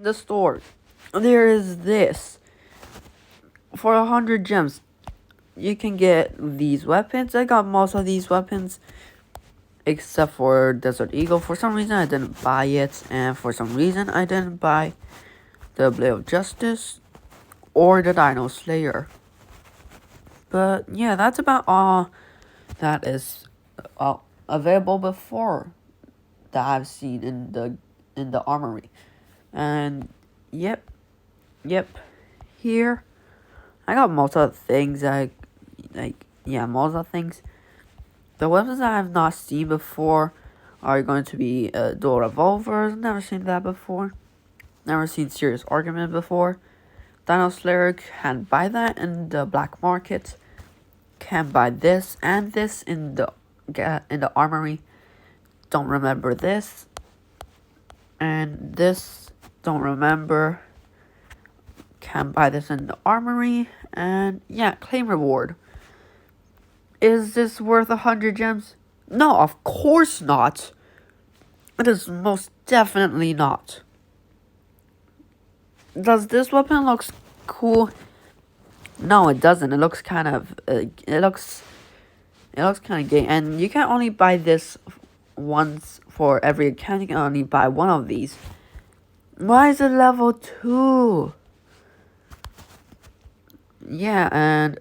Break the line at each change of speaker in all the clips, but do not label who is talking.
The store, there is this. For 100 gems, you can get these weapons. I got most of these weapons, except for Desert Eagle. For some reason, I didn't buy it, and for some reason, I didn't buy the Blade of Justice or the Dino Slayer. But yeah, that's about all that is available before that I've seen in the armory. And yep, here I got most of the things most of the things. The weapons that I have not seen before are going to be dual revolvers. Never seen that before. Never seen serious argument before. Dino Slayer can buy that in the black market. Can buy this and this in the armory. Don't remember this. And this, don't remember. Can buy this in the armory. And yeah, claim reward. Is this worth 100 gems? No, of course not. It is most definitely not. Does this weapon look cool? No, it doesn't. It looks kind of it looks kind of gay. And you can only buy this once for every account. You can only buy one of these. Why is it level 2? Yeah, and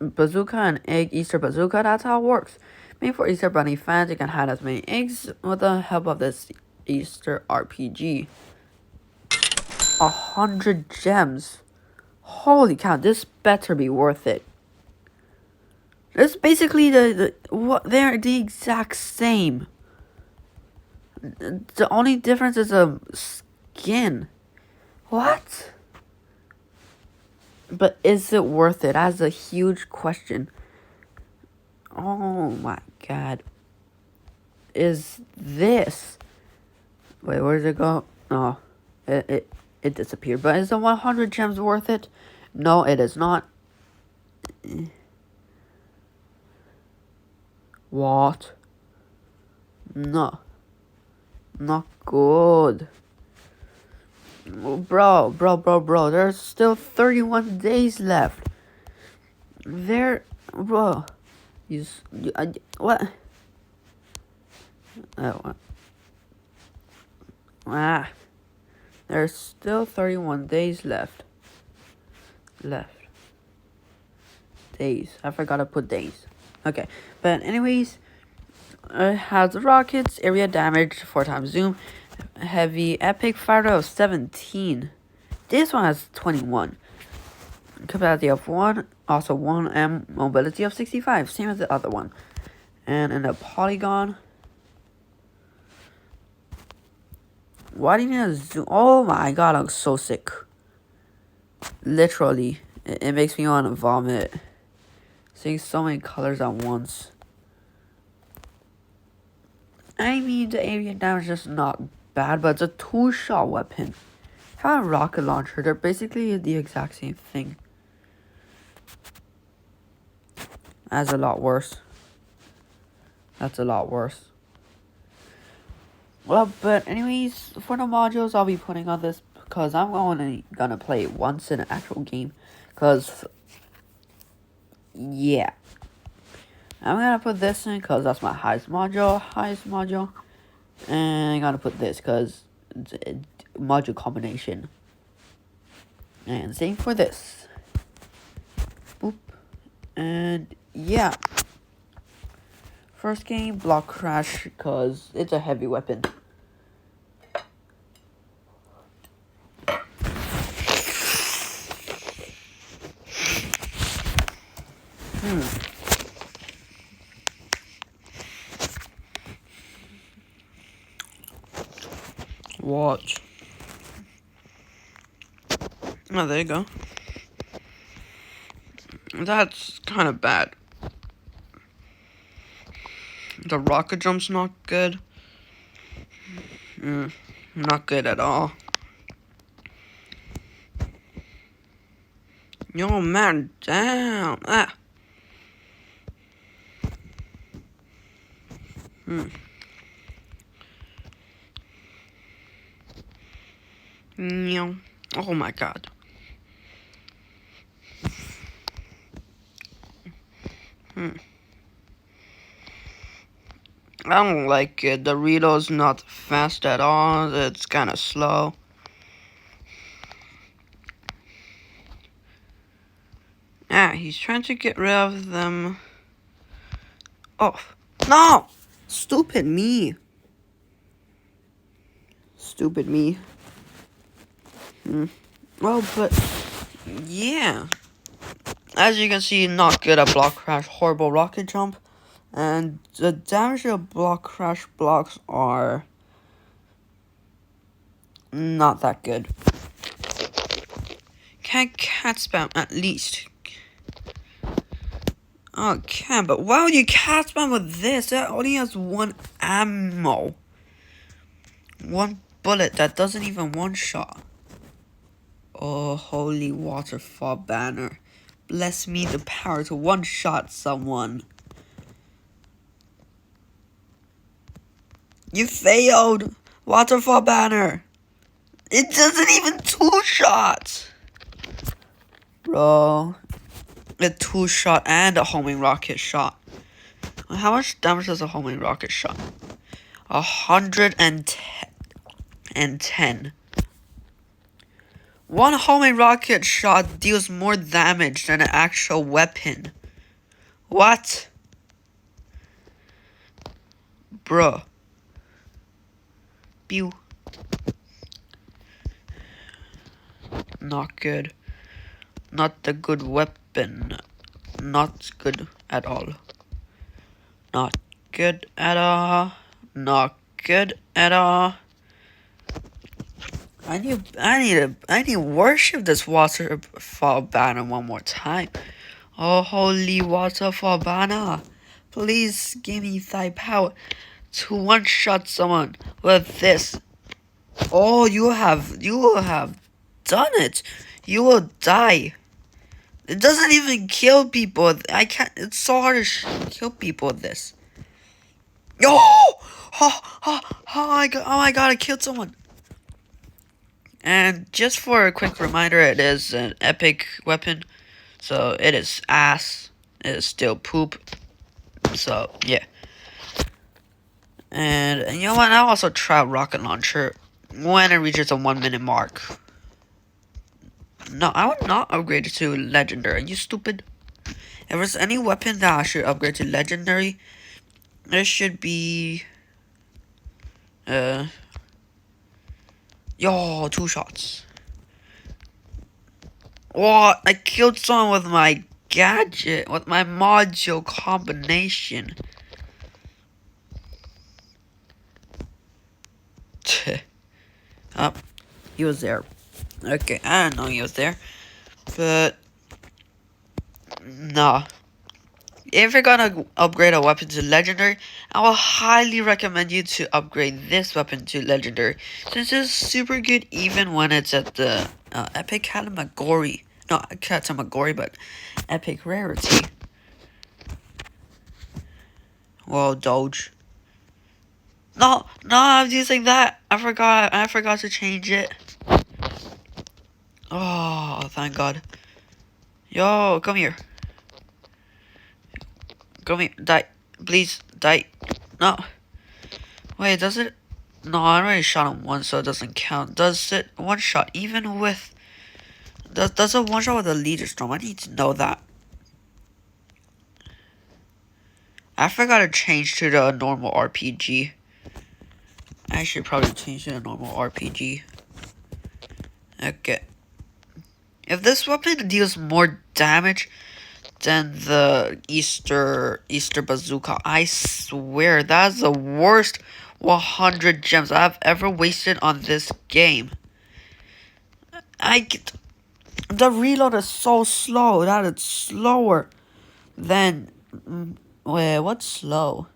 Bazooka and Egg Easter Bazooka, that's how it works. Made for Easter Bunny fans, you can have as many eggs with the help of this Easter RPG. 100 gems. Holy cow, this better be worth it. It's basically they're the exact same. The only difference is a skin. What? But is it worth it? That's a huge question. Oh my god. Is this... Wait, where did it go? Oh, it disappeared. But is the 100 gems worth it? No, it is not. What? No. Not good. Bro. There's still 31 days left. Bro. What? Oh, there's still 31 days left. Days. I forgot to put days. Okay. But anyways, it has rockets, area damage, 4 times zoom, heavy, epic fire rate of 17. This one has 21. Capacity of 1, also 1, and mobility of 65, same as the other one. And in the polygon, why do you need a zoom? Oh my god, I'm so sick. Literally, it makes me want to vomit. Seeing so many colors at once. I mean, the area damage is not bad, but it's a 2-shot weapon. How a rocket launcher, they're basically the exact same thing. That's a lot worse. That's a lot worse. Well, but anyways, for the modules I'll be putting on this, because I'm only gonna play it once in an actual game. Because, yeah. I'm gonna put this in because that's my highest module. And I'm gonna put this because it's a module combination. And same for this. Boop. And yeah. First game, block crash, because it's a heavy weapon. Watch. Oh, there you go. That's kind of bad. The rocket jump's not good. Not good at all. Yo, man, damn. Meow. Oh my god. I don't like it. The reload's not fast at all. It's kind of slow. Ah, he's trying to get rid of them. Oh, no! Stupid me. Stupid me. Well, but yeah. As you can see, not good at block crash, horrible rocket jump. And the damage of block crash blocks are not that good. Can cat spam at least? Oh, can, but why would you cat spam with this? That only has one ammo. One bullet that doesn't even one shot. Oh, holy waterfall banner. Bless me the power to one shot someone. You failed! Waterfall banner! It doesn't even two shots! Bro. A two shot and a homing rocket shot. How much damage does a homing rocket shot? 110. One homing rocket shot deals more damage than an actual weapon. What? Bruh. Pew. Not good. Not a good weapon. Not good at all. Not good at all. Not good at all. I need to worship this waterfall banner one more time. Oh, holy waterfall banner. Please give me thy power to one-shot someone with this. Oh, you have done it. You will die. It doesn't even kill people. I can't. It's so hard to kill people with this. Oh my god! I killed someone. And just for a quick reminder, it is an epic weapon, so it is ass. It is still poop. So yeah. And you know what? I also tried rocket launcher when it reaches a 1 minute mark. No, I would not upgrade it to legendary. Are you stupid? If there's any weapon that I should upgrade to legendary, it should be yo, 2 shots. What? I killed someone with my gadget, with my module combination. Oh, he was there. Okay, I didn't know he was there. But nah. If you're gonna upgrade a weapon to legendary, I will highly recommend you to upgrade this weapon to legendary, since it's super good even when it's at the epic category. Not category, but epic rarity. Whoa, Doge. No, I was using that. I forgot to change it. Oh, thank God. Yo, come here. Come here, die. Please, die. No. Wait, does it? No, I already shot him once, so it doesn't count. Does it one shot even with? Does it one shot with a leader storm? I need to know that. I forgot to change to the normal RPG. I should probably change to the normal RPG. Okay. If this weapon deals more damage than the Easter Bazooka, I swear that's the worst 100 gems I've ever wasted on this game. The reload is so slow that it's slower than wait, what's slow?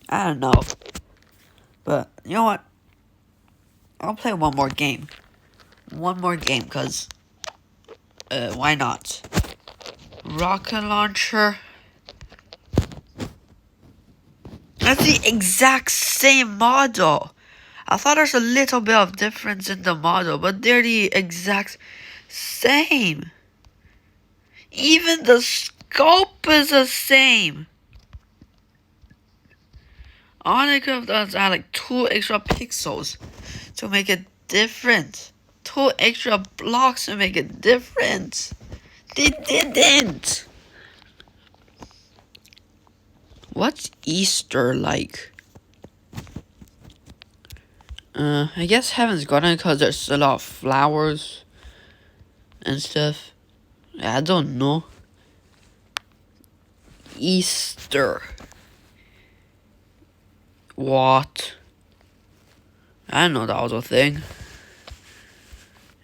I don't know. But you know what? I'll play one more game. One more game, cause why not? Rocket launcher. That's the exact same model. I thought there's a little bit of difference in the model, but they're the exact same. Even the scope is the same. All they could have done is add like 2 extra pixels to make it different. 2 extra blocks to make it different. They didn't. What's Easter like? I guess Heaven's Garden because there's a lot of flowers and stuff. I don't know. Easter. What? I didn't know that was a thing.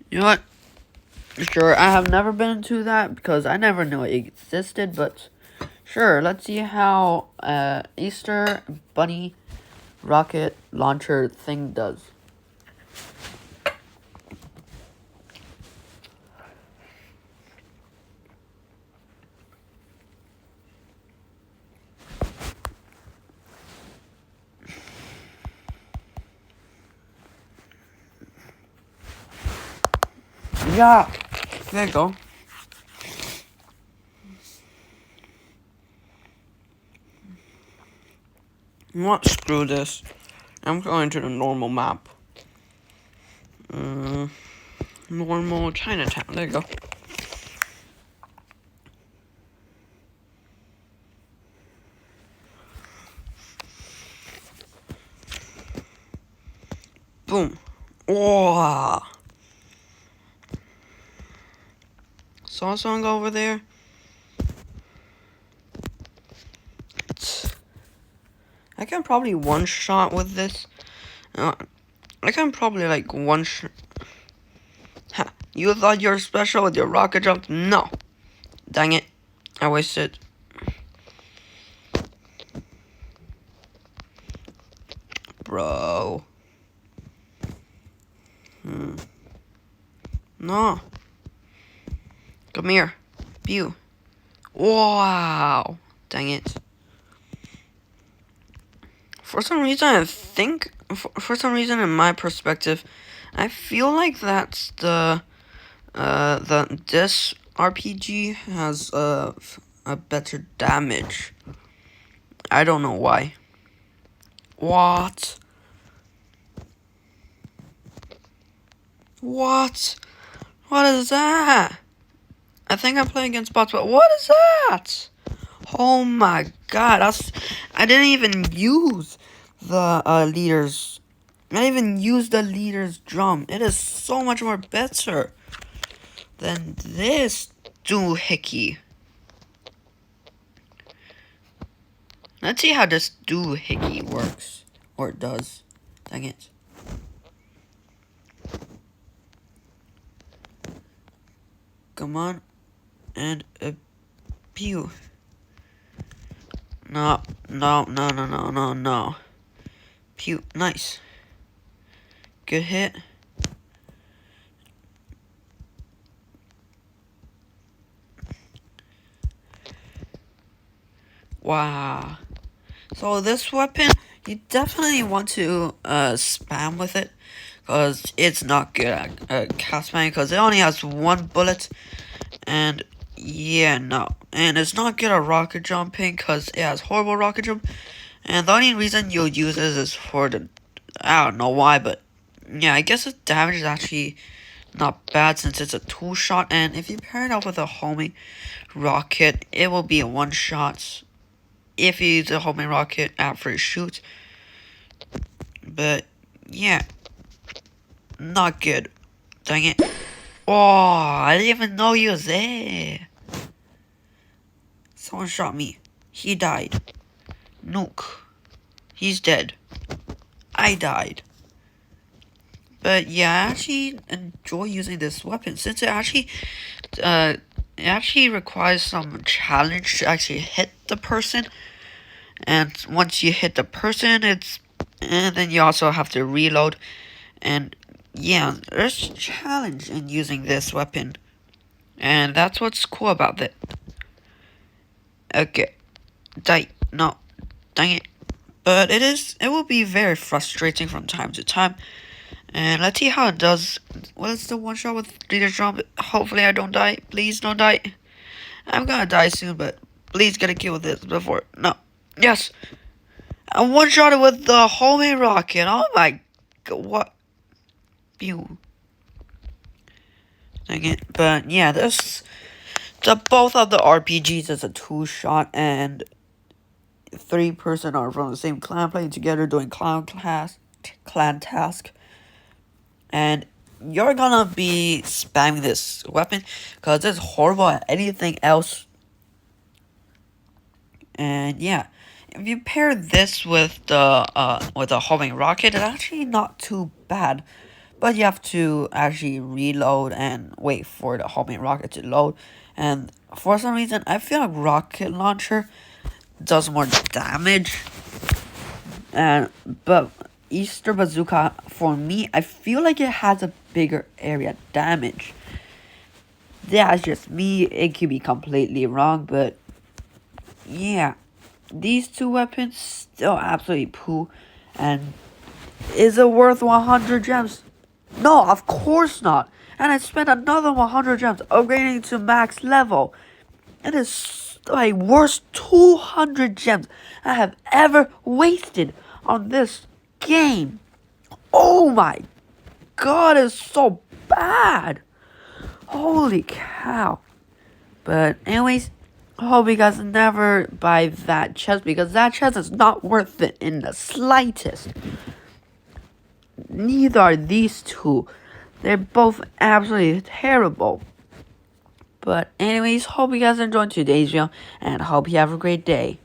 You know what? Sure, I have never been to that because I never knew it existed, but sure, let's see how Easter Bunny rocket launcher thing does. Yeah, there you go. What? Screw this. I'm going to the normal map. Normal Chinatown. There you go. Boom. Wow. Saw someone go over there. I can probably one-shot with this. I can probably like one-shot. Ha! You thought you were special with your rocket jump? No. Dang it. I wasted. Bro. No. Come here. Pew. Wow. Dang it. For some reason, I think, for some reason, in my perspective, I feel like that's this RPG has a better damage. I don't know why. What? What? What is that? I think I'm playing against bots, but what is that? Oh my god, I didn't even use the leader's. I didn't even use the leader's drum. It is so much more better than this doohickey. Let's see how this doohickey works. Or it does. Dang it. Come on. And a pew. No. Pew. Nice. Good hit. Wow. So this weapon, you definitely want to spam with it. Because it's not good at cast spamming. Because it only has 1 bullet. And yeah, no. And it's not good at rocket jumping. Because it has horrible rocket jump. And the only reason you'll use this is for the... I don't know why, but... yeah, I guess the damage is actually not bad since it's a 2-shot. And if you pair it up with a homing rocket, it will be a 1-shot. If you use a homing rocket after you shoot. But, yeah. Not good. Dang it. Oh, I didn't even know he was there. Someone shot me. He died. Nuke. He's dead. I died. But yeah, I actually enjoy using this weapon since it actually requires some challenge to actually hit the person. And once you hit the person, and then you also have to reload. And yeah, there's a challenge in using this weapon. And that's what's cool about it. Okay. Die. No. Dang it. But it will be very frustrating from time to time. And let's see how it does. What is the one shot with leader jump? Hopefully I don't die. Please don't die. I'm gonna die soon, but please get a kill with this before. No. Yes. I one shot it with the homing rocket. Oh my god, what? Pew. Dang it. But yeah, both of the RPGs is a 2-shot, and 3 person are from the same clan playing together doing clan task. And you're gonna be spamming this weapon because it's horrible at anything else. And yeah, if you pair this with the homing rocket, it's actually not too bad. But you have to actually reload and wait for the homing rocket to load. And for some reason, I feel like rocket launcher does more damage. But Easter Bazooka, for me, I feel like it has a bigger area damage. That's just me. It could be completely wrong, but yeah, these two weapons still absolutely poo. And is it worth 100 gems? No, of course not. And I spent another 100 gems upgrading to max level. It is like worst 200 gems I have ever wasted on this game. Oh my god, it's so bad. Holy cow. But anyways, I hope you guys never buy that chest, because that chest is not worth it in the slightest. Neither are these two. They're both absolutely terrible. But anyways, hope you guys enjoyed today's video, and hope you have a great day.